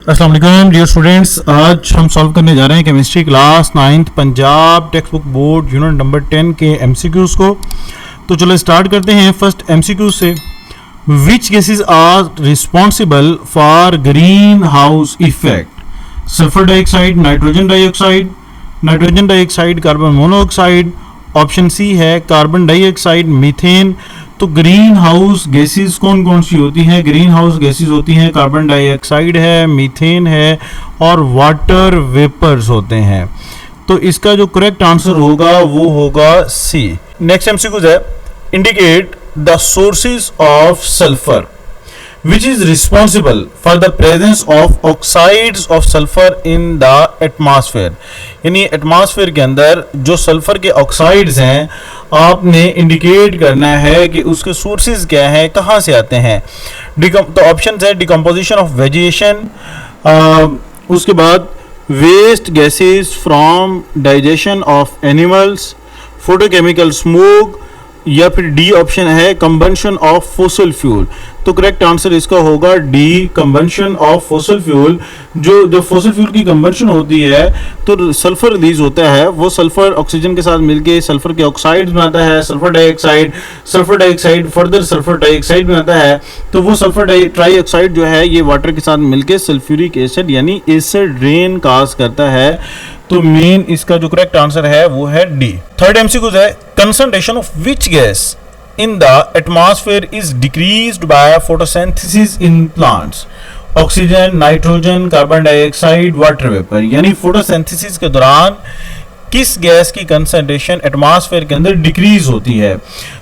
अस्सलाम वालेकुम dear students, आज हम सॉल्व करने जा रहे हैं chemistry class 9th Punjab text book board unit number 10 के एमसीक्यूज को। तो चलो स्टार्ट करते हैं फर्स्ट एमसीक्यू से। Which gases are responsible for greenhouse effect? Sulphur dioxide, nitrogen dioxide, carbon monoxide. Option C है कार्बन डाइऑक्साइड, मीथेन। तो greenhouse gases कौन कौन सी होती हैं? ग्रीन हाउस गैसेस होती हैं कार्बन डाइऑक्साइड है, मीथेन है और वाटर वेपर्स होते हैं। तो इसका जो करेक्ट आंसर होगा वो होगा सी। नेक्स्ट एमसीक्यू है, indicate the sources of sulphur which is responsible for the presence of oxides of sulfur in the atmosphere। यानी एटमॉस्फेयर के अंदर जो सल्फर के ऑक्साइड्स हैं आपने इंडिकेट करना है कि उसके सोर्सेज क्या हैं, कहाँ से आते हैं। तो ऑप्शन है डिकम्पोजिशन ऑफ वेजिटेशन, उसके बाद waste gases from digestion of animals, photochemical smoke, या फिर डी ऑप्शन है कंबंशन ऑफ फोसिल फ्यूल। तो करेक्ट आंसर इसका होगा D, combustion of fossil fuel. जो फोसिल फ्यूल की कंबंशन होती है तो सल्फर रिलीज होता है, वो सल्फर ऑक्सीजन के साथ मिलके सल्फर के ऑक्साइड बनाता है, sulphur dioxide further sulphur dioxide बनाता है। तो वो सल्फर ट्राइऑक्साइड जो है ये वाटर के साथ मिलके सल्फ्यूरिक एसिड यानी एसिड रेन काज करता है। तो मेन इसका जो करेक्ट आंसर है वो है डी। थर्ड एमसीक्यू है, concentration of which gas in the atmosphere is decreased by photosynthesis in plants? Oxygen, nitrogen, carbon dioxide, water vapour. यानी फोटोसिंथेसिस के दौरान किस गैस की कंसंट्रेशन एटमॉस्फेयर के अंदर डिक्रीज होती है।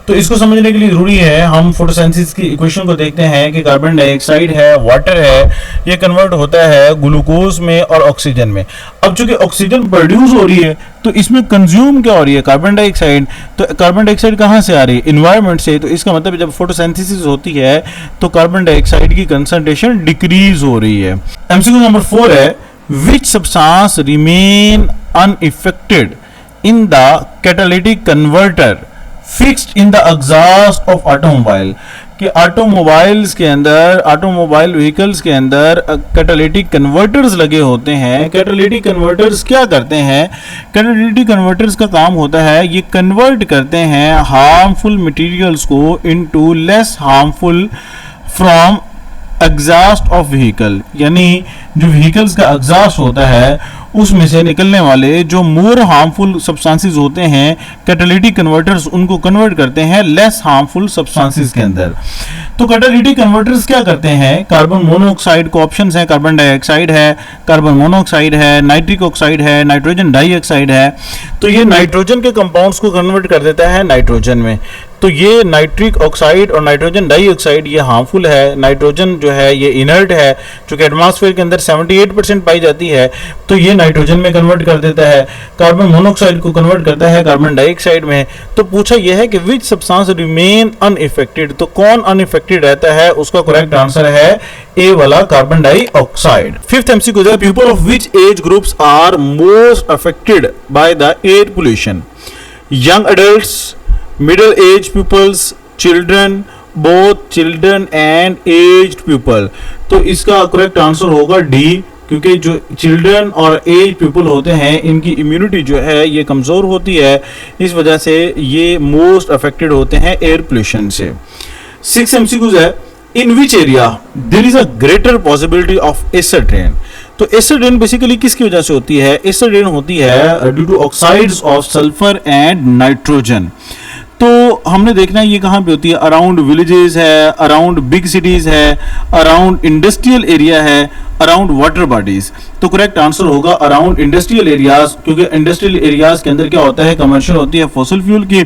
तो इसको समझने के लिए जरूरी है हम फोटोसिंथेसिस की इक्वेशन को देखते हैं कि कार्बन डाइऑक्साइड है, वाटर है, ये कन्वर्ट होता है ग्लूकोज में और ऑक्सीजन में। अब चूंकि ऑक्सीजन प्रोड्यूस हो रही है तो इसमें कंज्यूम क्या हो रही है? Carbon dioxide. तो कार्बन डाइऑक्साइड कहाँ से आ रही है? इन्वायरमेंट से। तो इसका मतलब जब फोटोसिंथेसिस होती है तो कार्बन डाइऑक्साइड की कंसंट्रेशन डिक्रीज हो रही है। एमसीक्यू नंबर 4 है, which substance remain unaffected in the catalytic converter fixed in the exhaust of automobile? कि ऑटोमोबाइल्स के अंदर, ऑटोमोबाइल व्हीकल्स के अंदर कैटालिटिक कन्वर्टर्स लगे होते हैं। कैटालिटिक कन्वर्टर्स क्या करते हैं? कैटालिटिक कन्वर्टर्स का काम होता है ये कन्वर्ट करते हैं हार्मफुल मटेरियल्स को into less harmful from exhaust of vehicle. यानी जो व्हीकल्स का एग्जॉस्ट होता है उसमें से निकलने वाले जो मोर हार्मफुल सब्सटेंसेस होते हैं कैटालिटिक कन्वर्टर्स उनको कन्वर्ट करते हैं लेस हार्मफुल सब्सटेंसेस के अंदर। तो कैटालिटिक कन्वर्टर्स क्या करते हैं? कार्बन मोनोऑक्साइड को ऑप्शंस हैं, कार्बन डाइऑक्साइड है, कार्बन मोनोऑक्साइड है, नाइट्रिक ऑक्साइड है, नाइट्रोजन डाइऑक्साइड है। तो ये नाइट्रोजन के कंपाउंड्स को कन्वर्ट कर देता है नाइट्रोजन में। तो ये नाइट्रिक ऑक्साइड और नाइट्रोजन डाइऑक्साइड ये हार्मफुल है। नाइट्रोजन जो है ये इनर्ट है, जो कि एटमॉस्फेयर के अंदर 78% पाई जाती है, तो ये नाइट्रोजन में कन्वर्ट कर देता है। कार्बन मोनोऑक्साइड को कन्वर्ट करता है कार्बन डाइऑक्साइड में। तो पूछा यह है कि विच सब्सटेंस रिमेन अनइफेक्टेड, तो कौन अनइफेक्टेड रहता है? उसका करेक्ट आंसर है ए वाला, कार्बन डाइऑक्साइड। फिफ्थ एमसीक्यू है, people of which age groups are most affected by the air pollution? Young adults, middle age pupils, children, both children and aged people। तो इसका correct answer होगा D, क्योंकि जो children और as people होते हैं इनकी इम्यूनिटी जो है ये कमज़ोर होती है, इस वजह से ये मोस्ट अफेक्टेड होते हैं एयर पोल्यूशन से। 6 एमसीक्यूज है, in which area there is a greater possibility of acid rain? तो एसिड रेन बेसिकली किसकी वजह से होती है? एसिड रेन होती है due to oxides of sulphur and nitrogen. तो हमने देखना है ये कहाँ पे होती है? अराउंड विलेजेस है, अराउंड बिग सिटीज है, अराउंड इंडस्ट्रियल एरिया है, अराउंड वाटर बॉडीज। तो करेक्ट आंसर होगा अराउंड इंडस्ट्रियल एरियाज, क्योंकि इंडस्ट्रियल एरियाज के अंदर क्या होता है? कमर्शियल होती है फॉसिल फ्यूल की।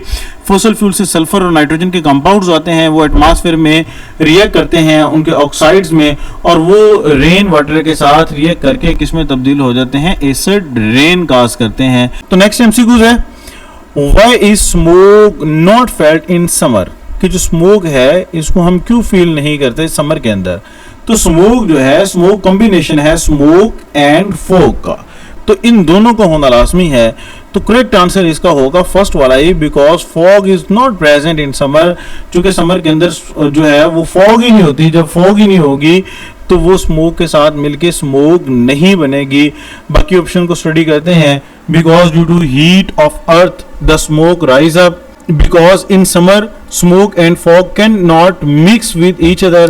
फॉसिल फ्यूल से सल्फर और नाइट्रोजन के कंपाउंड्स आते हैं, वो एटमॉस्फेयर में रिएक्ट करते हैं उनके ऑक्साइड्स में, और वो रेन वाटर के साथ रिएक्ट करके किसमें तब्दील हो जाते हैं? एसिड रेन काज करते हैं। तो नेक्स्ट एमसीक्यू है, Why is smoke not felt in summer? कि जो स्मोक है इसको हम क्यों फील नहीं करते समर के अंदर? तो स्मोक जो है, स्मोक कॉम्बिनेशन है स्मोक एंड फॉग का, तो इन दोनों का होना लाजमी है। तो करेक्ट आंसर इसका होगा फर्स्ट वाला ही, because fog is not present in summer. चूंकि समर के अंदर जो है वो फॉग ही नहीं होती। जब फॉग ही नहीं होगी तो वो स्मोक के साथ मिलके स्मोक नहीं बनेगी। बाकी ऑप्शन को स्टडी करते हैं। Because due to heat of earth the smoke rise up, because in summer smoke and fog cannot mix with each other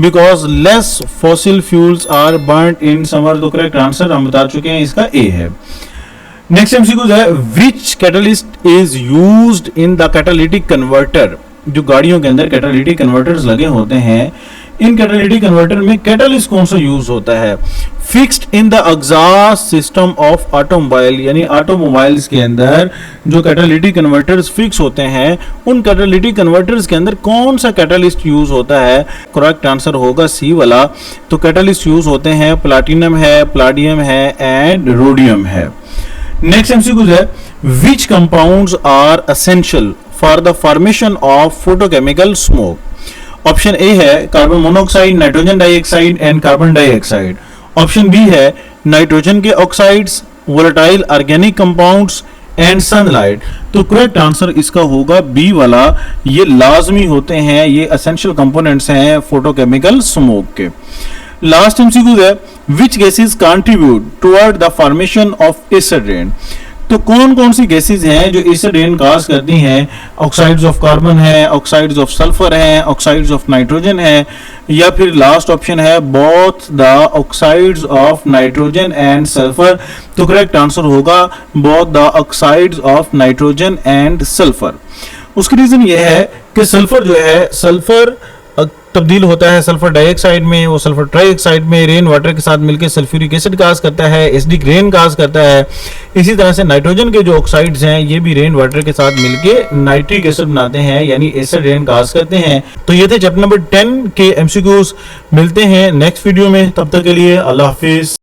because less fossil fuels are burnt in summer। तो correct answer हम बता चुके हैं, इसका ए है। Next MCQ है which catalyst is used in the catalytic converter। जो गाड़ियों के अंदर कैटालिटिक कन्वर्टर्स लगे होते हैं, इन कैटालिटिक कन्वर्टर में कैटलिस्ट कौन सा यूज होता है? Fixed in the exhaust system of automobile, यानी ऑटोमोबाइल्स के अंदर जो कैटालिटिक कन्वर्टर्स फिक्स होते हैं, उन कैटालिटिक कन्वर्टर्स के अंदर कौन सा कैटलिस्ट यूज होता है? करेक्ट आंसर होगा सी वाला। तो कैटलिस्ट यूज होते हैं प्लैटिनम है, प्लाडियम है एंड रोडियम है। नेक्स्ट एमसीक्यू है which compounds are essential for the formation of photochemical smog. Option A है carbon monoxide, nitrogen dioxide and carbon dioxide. Option B है नाइट्रोजन के oxides, volatile organic compounds and sunlight. तो correct answer इसका होगा B वाला। ये लाजमी होते हैं, ये एसेंशियल कंपोनेंट्स हैं फोटोकेमिकल स्मोक के। लास्ट एमसीक्यू है which gases contribute toward the formation of acid rain. तो कौन कौन सी गैसेस हैं जो एसिड रेन काज करती हैं? ऑक्साइड्स ऑफ कार्बन है, ऑक्साइड्स ऑफ सल्फर है, ऑक्साइड्स ऑफ नाइट्रोजन है, या फिर लास्ट ऑप्शन है both the oxides of nitrogen and sulphur. तो करेक्ट आंसर होगा both the oxides of nitrogen and sulphur. उसकी रीजन ये है कि सल्फर जो है, सल्फर तब्दील होता है सल्फर डाइऑक्साइड में, वो सल्फर ट्राइऑक्साइड में रेन वाटर के साथ मिलकर सल्फ्यूरिक एसिड काज करता है, एसिडिक रेन काज करता है। इसी तरह से नाइट्रोजन के जो ऑक्साइड्स हैं ये भी रेन वाटर के साथ मिलकर नाइट्रिक एसिड बनाते हैं, यानी एसिड रेन काज करते हैं। तो ये थे चैप्टर नंबर 10 के एमसीक्यूज। मिलते हैं नेक्स्ट वीडियो में, तब तक के लिए अल्लाह हाफिज।